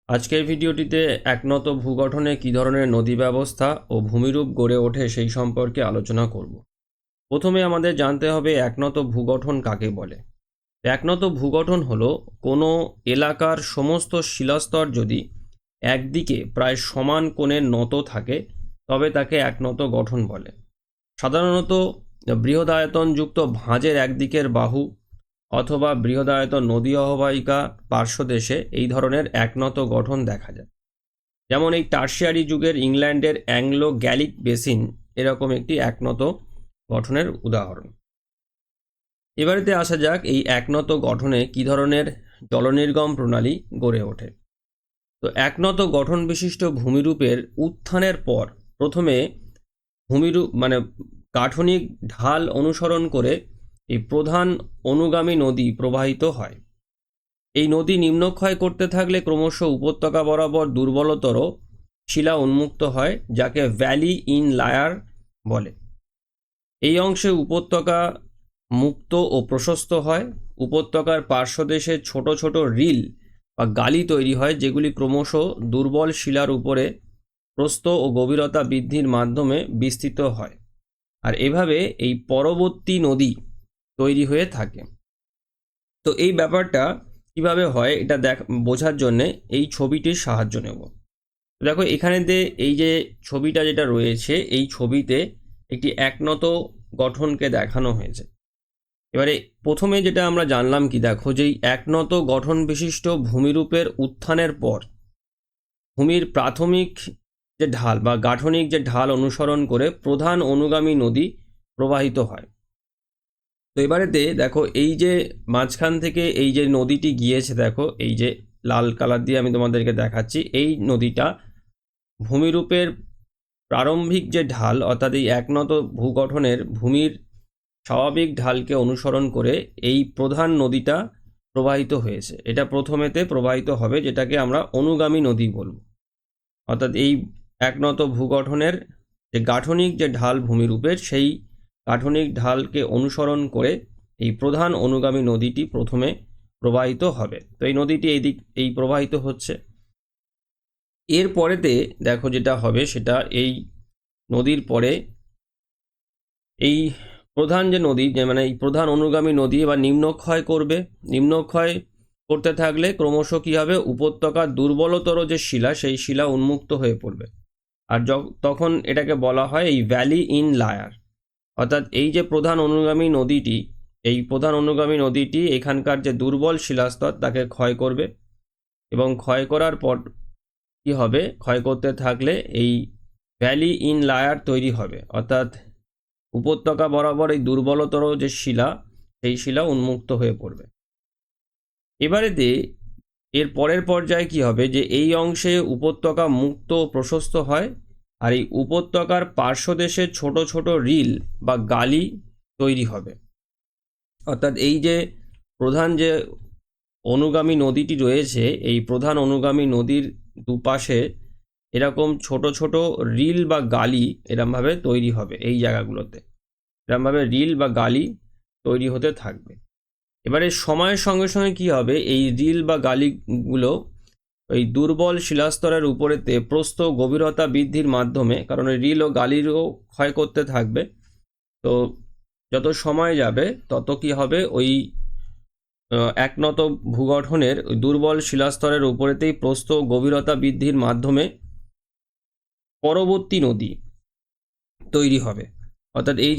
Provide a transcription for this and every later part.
আজকের ভিডিওটিতে একনত ভূগঠনে কী ধরনের নদী ব্যবস্থা ও ভূমিরূপ গড়ে ওঠে সেই সম্পর্কে আলোচনা করব। প্রথমে আমাদের জানতে হবে একনত ভূগঠন কাকে বলে। একনত ভূগঠন হলো কোনো এলাকার সমস্ত শিলাস্তর যদি একদিকে প্রায় সমান কোণে নত থাকে তবে তাকে একনত গঠন বলে। সাধারণত বৃহদায়তনযুক্ত ভাঁজের একদিকের বাহু অথবা বৃহদায়তন নদী অববাহিকা পার্শ্বদেশে এই ধরনের একনত গঠন দেখা যায়। যেমন এই টার্সিয়ারি যুগের ইংল্যান্ডের অ্যাংলো গ্যালিক বেসিন এরকম একটি একনত গঠনের উদাহরণ। এবারেতে আসা যাক এই একনত গঠনে কী ধরনের জলনির্গম প্রণালী গড়ে ওঠে। তো একনত গঠন বিশিষ্ট ভূমিরূপের উত্থানের পর প্রথমে ভূমিরূপ গাঠনিক ঢাল অনুসরণ করে এই প্রধান অনুগামী নদী প্রবাহিত হয়। এই নদী নিম্নক্ষয় করতে থাকলে ক্রমশ উপত্যকা বরাবর দুর্বলতর শিলা উন্মুক্ত হয়, যাকে ভ্যালি ইন লায়ার বলে। এই অংশে উপত্যকা মুক্ত ও প্রশস্ত হয়। উপত্যকার পার্শ্বদেশে ছোট ছোট রিল বা গালি তৈরি হয়, যেগুলি ক্রমশ দুর্বল শিলার উপরে প্রস্থ ও গভীরতা বৃদ্ধির মাধ্যমে বিস্তৃত হয়। আর এভাবে এই পরবর্তী নদী তৈরি হয়ে থাকে। তো এই ব্যাপারটা কিভাবে হয় এটা বোঝার জন্যে এই ছবিটির সাহায্য নেব। দেখো এখানেতে এই যে ছবিটা যেটা রয়েছে, এই ছবিতে একটি একনত গঠনকে দেখানো হয়েছে। এবারে প্রথমে যেটা আমরা জানলাম কি, দেখো যে এই একনত গঠন বিশিষ্ট ভূমিরূপের উত্থানের পর ভূমির প্রাথমিক যে ঢাল বা গাঠনিক যে ঢাল অনুসরণ করে প্রধান অনুগামী নদী প্রবাহিত হয়। তো এবারেতে দেখো এই যে মাঝখান থেকে এই যে নদীটি গিয়েছে, দেখো এই যে লাল কালার দিয়ে আমি তোমাদেরকে দেখাচ্ছি, এই নদীটা ভূমিরূপের প্রারম্ভিক যে ঢাল অর্থাৎ এই একনত ভূগঠনের ভূমির স্বাভাবিক ঢালকে অনুসরণ করে এই প্রধান নদীটা প্রবাহিত হয়েছে। এটা প্রথমেতে প্রবাহিত হবে, যেটাকে আমরা অনুগামী নদী বলব। অর্থাৎ এই একনত ভূগঠনের যে গাঠনিক যে ঢাল ভূমিরূপের, সেই গাঠনিক ঢালকে অনুসরণ করে এই প্রধান অনুগামী নদীটি প্রথমে প্রবাহিত হবে। তো এই নদীটি এই প্রবাহিত হচ্ছে। এর পরেতে দেখো যেটা হবে সেটা, এই নদীর পরে এই প্রধান যে নদী এই প্রধান অনুগামী নদী এবার নিম্নক্ষয় করবে। নিম্নক্ষয় করতে থাকলে ক্রমশ কী হবে, উপত্যকার দুর্বলতর যে শিলা সেই শিলা উন্মুক্ত হয়ে পড়বে। আর তখন এটাকে বলা হয় এই ভ্যালি ইন লায়ার। অর্থাৎ এই যে প্রধান অনুগামী নদীটি, এই প্রধান অনুগামী নদীটি এখানকার যে দুর্বল শিলাস্তর তাকে ক্ষয় করবে, এবং ক্ষয় করার পর কি হবে, ক্ষয় করতে থাকলে এই ভ্যালি ইন লায়ার তৈরি হবে। অর্থাৎ উপত্যকা বরাবর এই দুর্বলতর যে শিলা সেই শিলা উন্মুক্ত হয়ে পড়বে। এবারেতে এর পরের পর্যায়ে কি হবে, যে এই অংশে উপত্যকা মুক্ত ও প্রশস্ত হয়, আর এই উপত্যকার পার্শ্বদেশে ছোট ছোট রিল বা গালি তৈরি হবে। অর্থাৎ এই যে প্রধান যে অনুগামী নদীটি রয়েছে, এই প্রধান অনুগামী নদীর দুপাশে এরকম ছোট ছোট রিল বা গালি এরমভাবে তৈরি হবে। এই জায়গাগুলোতে এরমভাবে রিল বা গালি তৈরি হতে থাকবে। এবারে সময়ের সঙ্গে সঙ্গে কী হবে, এই রিল বা গালিগুলো ওই দুর্বল শিলাস্তরের উপরেতে প্রস্থ গভীরতা বৃদ্ধির মাধ্যমে, কারণ ওই রিল ও গালিরও ক্ষয় করতে থাকবে, তো যত সময় যাবে তত কি হবে, ওই একনত ভূগঠনের ওই দুর্বল শিলাস্তরের উপরেতেই প্রস্থ গভীরতা বৃদ্ধির মাধ্যমে পরবর্তী নদী তৈরি হবে। অর্থাৎ এই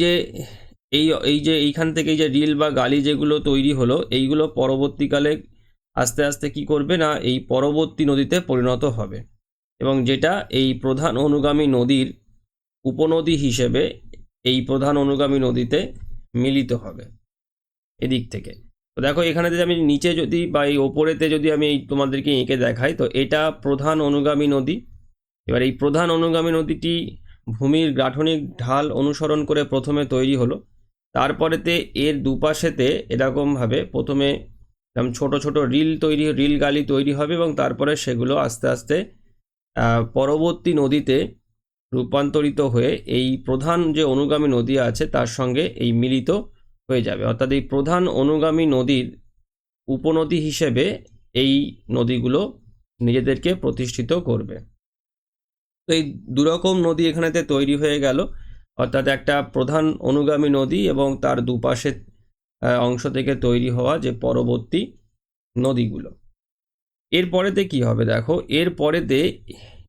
যে এইখান থেকে এই যে রিল বা গালি যেগুলো তৈরি হলো, এইগুলো পরবর্তীকালে আস্তে আস্তে কি করবে না, এই পরবর্তী নদীতে পরিণত হবে, এবং যেটা এই প্রধান অনুগামী নদীর উপনদী হিসেবে এই প্রধান অনুগামী নদীতে মিলিত হবে এদিক থেকে। তো দেখো এখানে যদি আমি নিচে যদি বা এই ওপরেতে যদি আমি তোমাদেরকে এঁকে দেখাই, তো এটা প্রধান অনুগামী নদী। এবার এই প্রধান অনুগামী নদীটি ভূমির গাঠনিক ঢাল অনুসরণ করে প্রথমে তৈরি হলো। তারপরেতে এর দুপাশেতে এরকমভাবে প্রথমে ছোট ছোট রিল গালি তৈরি হবে, এবং তারপরে সেগুলো আস্তে আস্তে পরবর্তী নদীতে রূপান্তরিত হয়ে এই প্রধান যে অনুগামী নদী আছে তার সঙ্গে এই মিলিত হয়ে যাবে। অর্থাৎ এই প্রধান অনুগামী নদীর উপনদী হিসেবে এই নদীগুলো নিজেদেরকে প্রতিষ্ঠিত করবে। তো এই দুরকম নদী এখানেতে তৈরি হয়ে গেল, অর্থাৎ একটা প্রধান অনুগামী নদী এবং তার দুপাশে অংশ থেকে তৈরি হওয়া যে পরবর্তী নদীগুলো। এরপরেতে কি হবে দেখো, এরপরেতে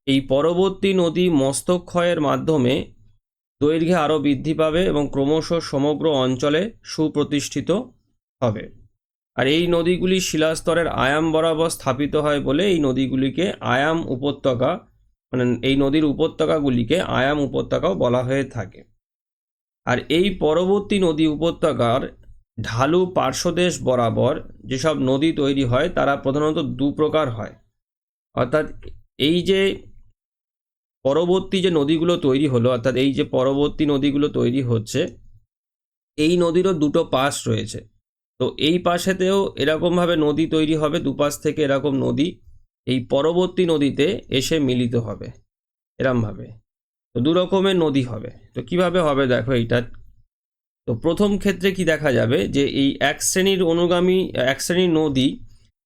এই পরবর্তী নদী মস্তকক্ষয়ের মাধ্যমে দৈর্ঘ্যে আরও বৃদ্ধি পাবে এবং ক্রমশ সমগ্র অঞ্চলে সুপ্রতিষ্ঠিত হবে। আর এই নদীগুলি শিলাস্তরের আয়াম বরাবর স্থাপিত হয় বলে এই নদীগুলিকে আয়াম উপত্যকা, মানে এই নদীর উপত্যকাগুলিকে আয়াম উপত্যকাও বলা হয়ে থাকে। আর এই পরবর্তী নদী উপত্যকার ঢালু পার্শ্বদেশ বরাবর যেসব নদী তৈরি হয় তারা প্রধানত দু প্রকার হয়। অর্থাৎ এই যে পরবর্তী যে নদীগুলো তৈরি হলো, অর্থাৎ এই যে পরবর্তী নদীগুলো তৈরি হচ্ছে, এই নদীরও দুটো পাশ রয়েছে। তো এই পাশেতেও এরকমভাবে নদী তৈরি হবে, দুপাশ থেকে এরকম নদী এই পরবর্তী নদীতে এসে মিলিত হবে এরমভাবে। তো দু রকমের নদী হবে। তো কিভাবে হবে দেখো এইটা। তো প্রথম ক্ষেত্রে কি দেখা যাবে যে এই এক শ্রেণীর নদী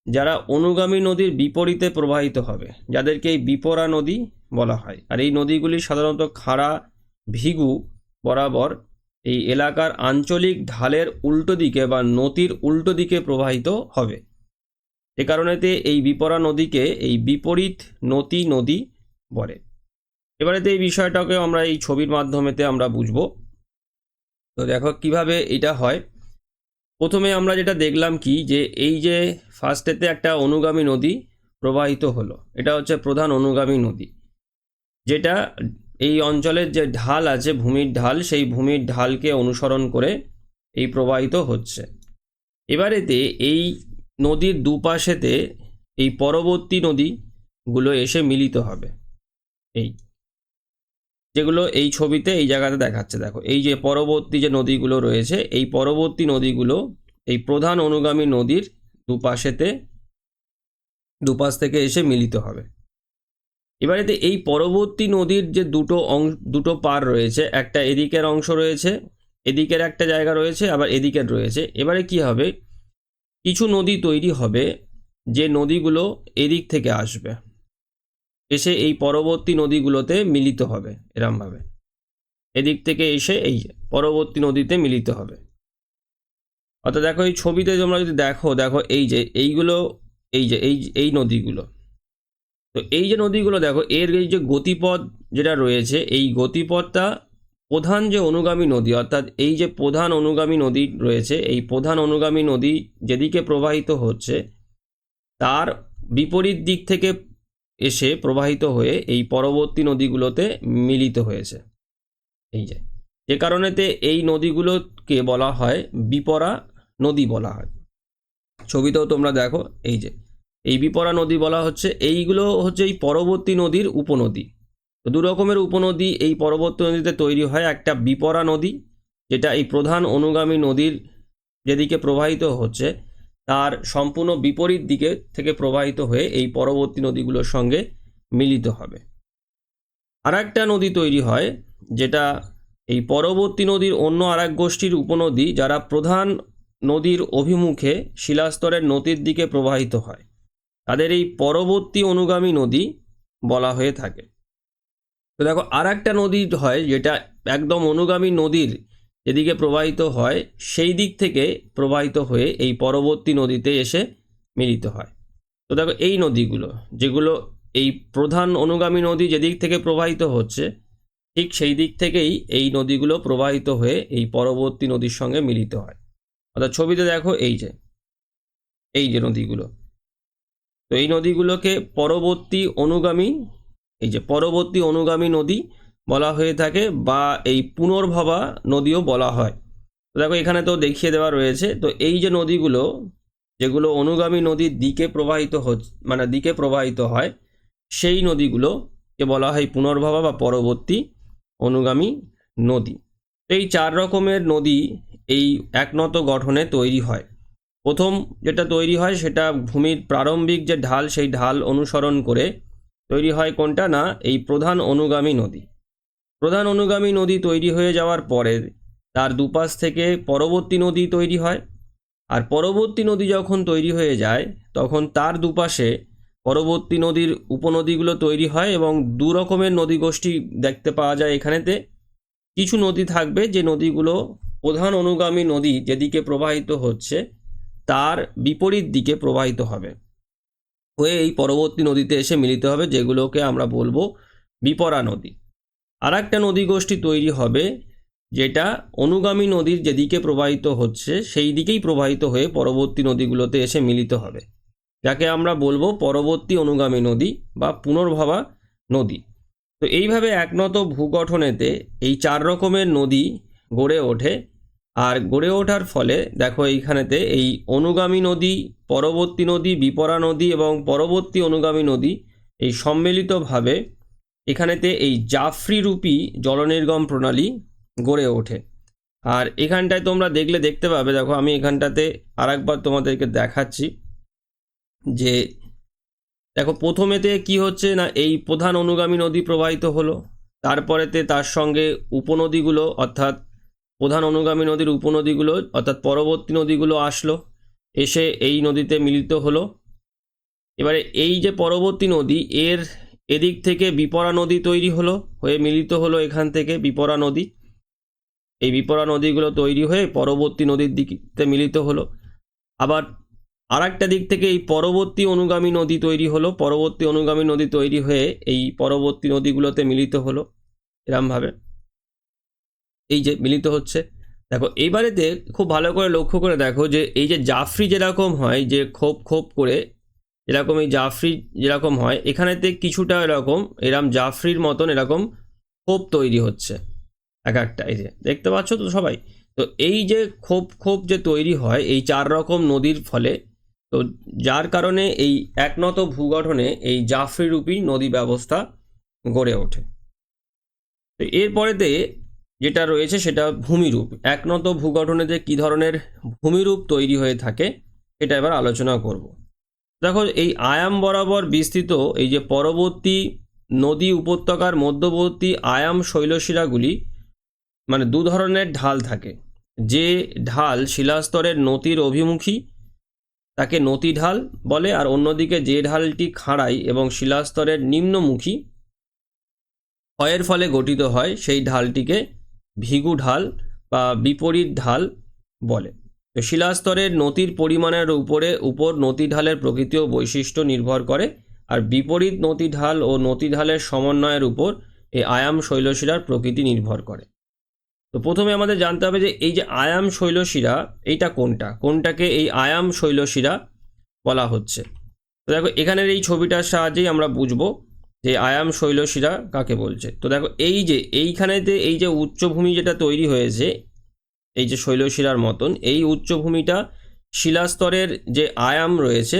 যারা অনুগামী নদীর বিপরীতে প্রবাহিত হবে, যাদেরকে এই বিপরা নদী বলা হয়। আর এই নদীগুলি সাধারণত খাড়া ভিগু বরাবর এই এলাকার আঞ্চলিক ঢালের উল্টো দিকে বা নদীর উল্টো দিকে প্রবাহিত হবে। এ কারণেতে এই বিপরা নদীকে এই বিপরীত নদী বলে। এবারেতে এই বিষয়টাকে আমরা এই ছবির মাধ্যমেতে আমরা বুঝবো। তো দেখো কিভাবে এটা হয়। প্রথমে আমরা যেটা দেখলাম কি, যে এই যে ফার্স্টেতে একটা অনুগামী নদী প্রবাহিত হলো, এটা হচ্ছে প্রধান অনুগামী নদী, যেটা এই অঞ্চলের যে ঢাল আছে, ভূমির ঢাল, সেই ভূমির ঢালকে অনুসরণ করে এই প্রবাহিত হচ্ছে। এবারেতে এই নদীর দুপাশেতে এই পরবর্তী নদীগুলো এসে মিলিত হবে, এই যেগুলো এই ছবিতে এই জায়গাতে দেখাচ্ছে। দেখো এই যে পরবর্তী যে নদীগুলো রয়েছে, এই পরবর্তী নদীগুলো এই প্রধান অনুগামী নদীর দুপাশ থেকে এসে মিলিত হবে। এবারেতে এই পরবর্তী নদীর যে দুটো পার রয়েছে, একটা এদিকের অংশ রয়েছে, এদিকের একটা জায়গা রয়েছে, আবার এদিকের রয়েছে। এবারে কি হবে, কিছু নদী তৈরি হবে যে নদীগুলো এদিক থেকে আসবে, এসে এই পরবর্তী নদীগুলোতে মিলিত হবে এরমভাবে। এদিক থেকে এসে এই পরবর্তী নদীতে মিলিত হবে। অর্থাৎ দেখো এই ছবিতে তোমরা যদি দেখো এই যে এইগুলো, এই নদীগুলো, তো এই যে নদীগুলো দেখো, এর এই যে গতিপথ যেটা রয়েছে, এই গতিপথটা প্রধান যে অনুগামী নদী, অর্থাৎ এই যে প্রধান অনুগামী নদী রয়েছে, এই প্রধান অনুগামী নদী যেদিকে প্রবাহিত হচ্ছে তার বিপরীত দিক থেকে এসে প্রবাহিত হয়ে এই পরবর্তী নদীগুলোতে মিলিত হয়েছে। এই যে কারণেতে এই নদীগুলোকে বলা হয় বিপরা নদী বলা হয়। ছবিতেও তোমরা দেখো এই যে এই বিপরা নদী বলা হচ্ছে। এইগুলো হচ্ছে এই পরবর্তী নদীর উপনদী। তো দু রকমের উপনদী এই পরবর্তী নদীতে তৈরি হয়। একটা বিপরা নদী, যেটা এই প্রধান অনুগামী নদীর যেদিকে প্রবাহিত হচ্ছে তার সম্পূর্ণ বিপরীত দিকে থেকে প্রবাহিত হয়ে এই পরবর্তী নদীগুলোর সঙ্গে মিলিত হবে। আর একটা নদী তৈরি হয় যেটা এই পরবর্তী নদীর অন্য আর এক গোষ্ঠীর উপনদী, যারা প্রধান নদীর অভিমুখে শিলাস্তরের নদীর দিকে প্রবাহিত হয়, তাদের এই পরবর্তী অনুগামী নদী বলা হয়ে থাকে। তো দেখো আর একটা নদী হয় যেটা একদম অনুগামী নদীর যেদিকে প্রবাহিত হয় সেই দিক থেকে প্রবাহিত হয়ে এই পরবর্তী নদীতে এসে মিলিত হয়। তো দেখো এই নদীগুলো যেগুলো এই প্রধান অনুগামী নদী যেদিক থেকে প্রবাহিত হচ্ছে ঠিক সেই দিক থেকেই এই নদীগুলো প্রবাহিত হয়ে এই পরবর্তী নদীর সঙ্গে মিলিত হয়। অর্থাৎ ছবিতে দেখো এই যে নদীগুলো, তো এই নদীগুলোকে পরবর্তী অনুগামী নদী বলা হয়ে থাকে, বা এই পুনর্ভবা নদীও বলা হয়। তো দেখো এখানে তো দেখিয়ে দেওয়া রয়েছে। তো এই যে নদীগুলো যেগুলো অনুগামী নদীর দিকে প্রবাহিত হয় সেই নদীগুলোকে বলা হয় পুনর্ভবা বা পরবর্তী অনুগামী নদী। তো এই 4 রকমের নদী এই একনত গঠনে তৈরি হয়। প্রথম যেটা তৈরি হয় সেটা ভূমির প্রারম্ভিক যে ঢাল, সেই ঢাল অনুসরণ করে তৈরি হয় কোনটা না, এই প্রধান অনুগামী নদী। প্রধান অনুগামী নদী তৈরি হয়ে যাওয়ার পরে তার দুপাশ থেকে পরবর্তী নদী তৈরি হয়। আর পরবর্তী নদী যখন তৈরি হয়ে যায় তখন তার দুপাশে পরবর্তী নদীর উপনদীগুলো তৈরি হয় এবং দু রকমের নদী গোষ্ঠী দেখতে পাওয়া যায় এখানেতে। কিছু নদী থাকবে যে নদীগুলো প্রধান অনুগামী নদী যেদিকে প্রবাহিত হচ্ছে তার বিপরীত দিকে প্রবাহিত হবে, হয়ে এই পরবর্তী নদীতে এসে মিলিত হবে, যেগুলোকে আমরা বলবো বিপরা নদী। আর একটা নদী গোষ্ঠী তৈরি হবে যেটা অনুগামী নদীর যেদিকে প্রবাহিত হচ্ছে সেই দিকেই প্রবাহিত হয়ে পরবর্তী নদীগুলোতে এসে মিলিত হবে, যাকে আমরা বলবো পরবর্তী অনুগামী নদী বা পুনর্ভবা নদী। তো এইভাবে একনত ভূগঠনেতে এই 4 রকমের নদী গড়ে ওঠে। আর গড়ে ওঠার ফলে দেখো এইখানেতে এই অনুগামী নদী, পরবর্তী নদী, বিপরা নদী এবং পরবর্তী অনুগামী নদী এই সম্মিলিতভাবে এখানেতে এই জাফরি রূপী জলনির্গম প্রণালী গড়ে ওঠে। আর এখানটায় তোমরা দেখতে পাবে, দেখো আমি এখানটাতে আরেকবার তোমাদেরকে দেখাচ্ছি যে দেখো প্রথমেতে কি হচ্ছে না, এই প্রধান অনুগামী নদী প্রবাহিত হলো, তারপরেতে তার সঙ্গে উপনদীগুলো অর্থাৎ প্রধান অনুগামী নদীর উপনদীগুলো অর্থাৎ পরবর্তী নদীগুলো আসলো, এসে এই নদীতে মিলিত হলো। এবারে এই যে পরবর্তী নদী এর এদিক থেকে বিপরা নদী তৈরি হলো, হয়ে মিলিত হলো এখান থেকে বিপরা নদী। এই বিপরা নদীগুলো তৈরি হয়ে পরবর্তী নদীর দিকে মিলিত হলো। আবার আর একটা দিক থেকে এই পরবর্তী অনুগামী নদী তৈরি হলো, পরবর্তী অনুগামী নদী তৈরি হয়ে এই পরবর্তী নদীগুলোতে মিলিত হলো। এরমভাবে এই যে মিলিত হচ্ছে। দেখো এইবারেতে খুব ভালো করে লক্ষ্য করে দেখো যে এই যে জাফরি যেরকম হয়, যে খোপ খোপ করে যেরকম এই জাফরি যেরকম হয়, এখানেতে কিছুটা এরকম জাফরির মতন এরকম খোপ তৈরি হচ্ছে এক একটা। এই যে দেখতে পাচ্ছ তো সবাই, তো এই যে খোপ খোপ যে তৈরি হয় এই 4 রকম নদীর ফলে, তো যার কারণে এই একনত ভূগঠনে এই জাফরি রূপী নদী ব্যবস্থা গড়ে ওঠে। তো এরপরেতে যেটা রয়েছে সেটা ভূমিরূপ। একনত ভূগঠনে যে কী ধরনের ভূমিরূপ তৈরি হয়ে থাকে সেটা এবার আলোচনা করব। দেখো এই আয়াম বরাবর বিস্তৃত এই যে পরবর্তী নদী উপত্যকার মধ্যবর্তী আয়াম শৈলশিরাগুলি মানে 2 ধরনের ঢাল থাকে। যে ঢাল শিলাস্তরের নতির অভিমুখী তাকে নতি ঢাল বলে, আর অন্যদিকে যে ঢালটি খাড়াই এবং শিলাস্তরের নিম্নমুখী ক্ষয়ের ফলে গঠিত হয় সেই ঢালটিকে ভিগু ঢাল বা বিপরীত ঢাল বলে। তো শিলাস্তরের নতির পরিমাণের উপর নতি ঢালের প্রকৃতি ও বৈশিষ্ট্য নির্ভর করে, আর বিপরীত নতি ঢাল ও নতি ঢালের সমন্বয়ের উপর এই আয়াম শৈলশিরার প্রকৃতি নির্ভর করে। তো প্রথমে আমাদের জানতে হবে যে এই যে আয়াম শৈলশিরা এইটা কোনটাকে এই আয়াম শৈলশিরা বলা হচ্ছে। তো দেখো এখানের এই ছবিটার সাহায্যেই আমরা বুঝবো যে আয়াম শৈলশিরা কাকে বলছে। তো দেখো এই যে এইখানেতে এই যে উচ্চভূমি যেটা তৈরি হয়েছে এই যে শৈলশিরার মতন, এই উচ্চভূমিটা শিলাস্তরের যে আয়াম রয়েছে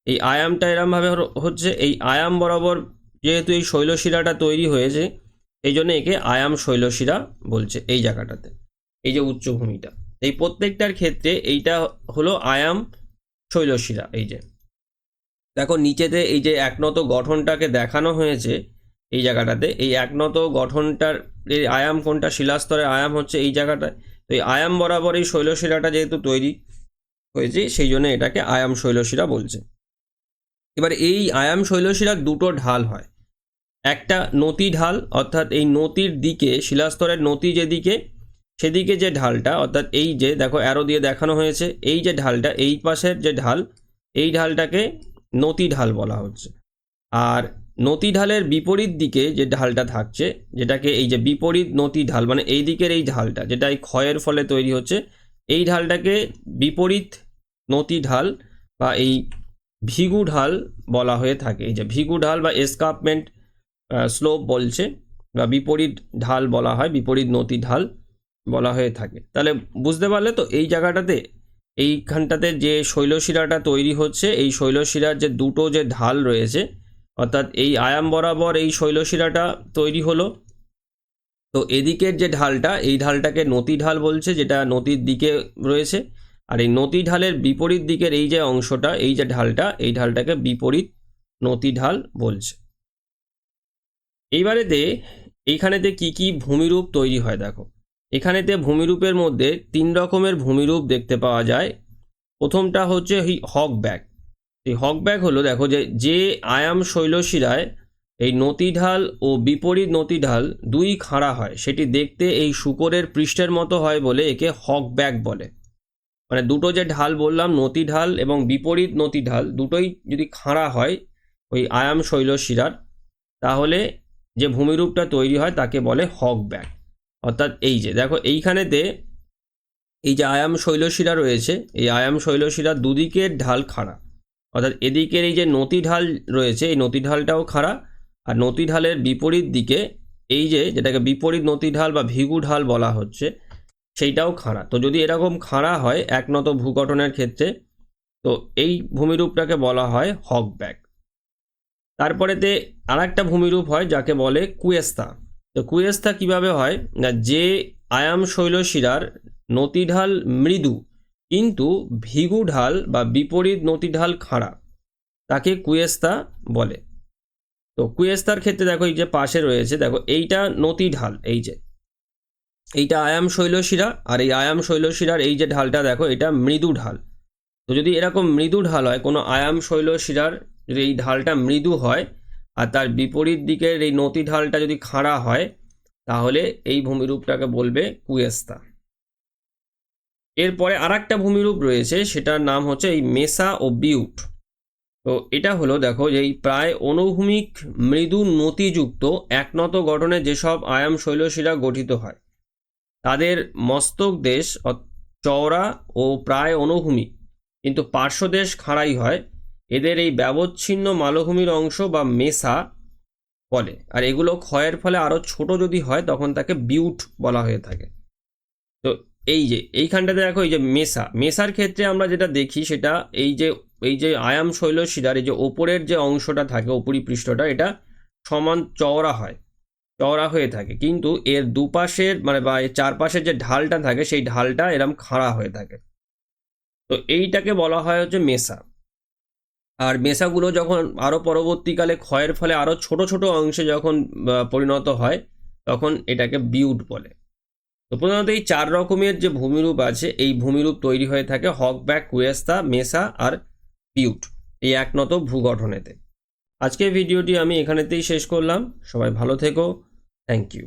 এই আয়ামটা এরমভাবে হচ্ছে, এই আয়াম বরাবর যেহেতু এই শৈলশিরাটা তৈরি হয়েছে এই জন্য একে আয়াম শৈলশিরা বলছে। এই জায়গাটাতে এই যে উচ্চভূমিটা এই প্রত্যেকটার ক্ষেত্রে এইটা হলো আয়াম শৈলশিরা। এই যে দেখো নিচেতে এই যে একনত গঠনটাকে দেখানো হয়েছে এই জায়গাটাতে, এই একনত গঠনটার এই আয়াম কোনটা, শিলাস্তরের আয়াম হচ্ছে এই জায়গাটায়। তো এই আয়াম বরাবর এই শৈলশিরাটা যেহেতু তৈরি হয়েছে সেই জন্য এটাকে আয়াম শৈলশিরা বলছে। এবার এই আয়াম শৈলশিরার 2টো ঢাল হয়, একটা নতি ঢাল অর্থাৎ এই নতির দিকে শিলাস্তরের নতি যেদিকে সেদিকে যে ঢালটা অর্থাৎ এই যে দেখো অ্যারো দিয়ে দেখানো হয়েছে এই যে ঢালটা, এই পাশের যে ঢাল এই ঢালটাকে নতি ঢাল বলা হচ্ছে। আর নতি ঢালের বিপরীত দিকে যে ঢালটা থাকছে যেটাকে এই যে বিপরীত নতি ঢাল মানে এই দিকের এই ঢালটা যেটা এই ক্ষয়ের ফলে তৈরি হচ্ছে এই ঢালটাকে বিপরীত নতি ঢাল বা এই ভিগু ঢাল বলা হয়ে থাকে। এই যে ভিগু ঢাল বা এসকার্পমেন্ট স্লোপ বলছে বা বিপরীত ঢাল বলা হয়, বিপরীত নতি ঢাল বলা হয়ে থাকে। তাহলে বুঝতে পারলে তো এই জায়গাটাতে এইখানটাতে যে শৈলশিরাটা তৈরি হচ্ছে এই শৈলশিরার যে 2টো যে ঢাল রয়েছে অর্থাৎ এই আয়াম বরাবর এই শৈলশিরাটা তৈরি হলো, তো এদিকের যে ঢালটা এই ঢালটাকে নতি ঢাল বলছে যেটা নদীর দিকে রয়েছে, আর এই নতি ঢালের বিপরীত দিকের এই যে অংশটা এই যে ঢালটা এই ঢালটাকে বিপরীত নতি ঢাল বলছে। এইবারেতে এইখানেতে কি কি ভূমিরূপ তৈরি হয় দেখো, এখানেতে ভূমিরূপের মধ্যে 3 রকমের ভূমিরূপ দেখতে পাওয়া যায়। প্রথমটা হচ্ছে হক ব্যাক। এই হকব্যাক হলো দেখো যে আয়াম শৈলশিরায় এই নতিঢাল ও বিপরীত নতিঢাল দুই খাড়া হয়, সেটি দেখতে এই শূকরের পৃষ্ঠের মতো হয় বলে একে হকব্যাক বলে। মানে দুটো যে ঢাল বললাম, নতিঢাল এবং বিপরীত নতিঢাল দুটোই যদি খাড়া হয় ওই আয়াম শৈলশিরার, তাহলে যে ভূমিরূপটা তৈরি হয় তাকে বলে হকব্যাক। অর্থাৎ এই যে দেখো এইখানেতে এই যে আয়াম শৈলশিরা রয়েছে, এই আয়াম শৈলশিরার দুদিকের ঢাল খাড়া, অর্থাৎ এদিকের এই যে নতি ঢাল রয়েছে এই নতি ঢালটাও খাড়া, আর নতি ঢালের বিপরীত দিকে এই যে যেটাকে বিপরীত নতি ঢাল বা ভিগু ঢাল বলা হচ্ছে সেইটাও খাড়া। তো যদি এরকম খাড়া হয় একনত ভূগঠনের ক্ষেত্রে, তো এই ভূমিরূপটাকে বলা হয় হকব্যাক। তারপরেতে আর একটা ভূমিরূপ হয় যাকে বলে কুয়েস্তা। তো কুয়েস্তা কিভাবে হয় না, যে আয়াম শৈলশিরার নতিঢাল মৃদু কিন্তু ভিগু ঢাল বা বিপরীত নতিঢাল খাড়া, তাকে কুয়েস্তা বলে। তো কুয়েস্তার ক্ষেত্রে দেখো এই যে পাশে রয়েছে, দেখো এইটা নতিঢাল, এই যে এইটা আয়াম শৈলশিরা, আর এই আয়াম শৈলশিরার এই যে ঢালটা দেখো এটা মৃদু ঢাল। তো যদি এরকম মৃদু ঢাল হয়, কোনো আয়াম শৈলশিরার যদি এই ঢালটা মৃদু হয় আর তার বিপরীত দিকের এই নতি ঢালটা যদি খাড়া হয়, তাহলে এই ভূমিরূপটাকে বলবে কুয়েস্তা। এরপরে আর একটা ভূমিরূপ রয়েছে, সেটার নাম হচ্ছে এই মেসা ও বিউট। তো এটা হলো দেখো যে এই প্রায় অনুভূমিক মৃদু নতিযুক্ত একনত গঠনে যেসব আয়াম শৈলশিরা গঠিত হয়, তাদের মস্তক দেশ চওড়া ও প্রায় অনুভূমিক, কিন্তু পার্শ্বদেশ খাড়াই হয়। এদের এই ব্যবচ্ছিন্ন মালভূমির অংশ বা মেসা বলে, আর এগুলো ক্ষয়ের ফলে আরও ছোট যদি হয় তখন তাকে বিউট বলা হয়ে থাকে। তো এই যে এইখানটাতে দেখো এই যে মেসার ক্ষেত্রে আমরা যেটা দেখি সেটা এই যে আয়াম শৈলশিরার এই যে ওপরের যে অংশটা থাকে, ওপরি পৃষ্ঠটা, এটা সমান চওড়া হয়ে থাকে, কিন্তু এর দুপাশের মানে বা এর চারপাশের যে ঢালটা থাকে সেই ঢালটা এরম খাড়া হয়ে থাকে। তো এইটাকে বলা হয় হচ্ছে মেসা। আর মেসাগুলো যখন আরও পরবর্তীকালে ক্ষয়ের ফলে আরও ছোট ছোট অংশে যখন পরিণত হয়, তখন এটাকে বিউট বলে। তো প্রধানত এই চার রকমের যে ভূমিরূপ আছে, এই ভূমিরূপ তৈরি হয়ে থাকে হকব্যাক, কুয়েস্তা, মেসা আর বিউট এই একনত ভূগঠনেতে। আজকের ভিডিওটি আমি এখানেতেই শেষ করলাম। সবাই ভালো থেকো। Thank you.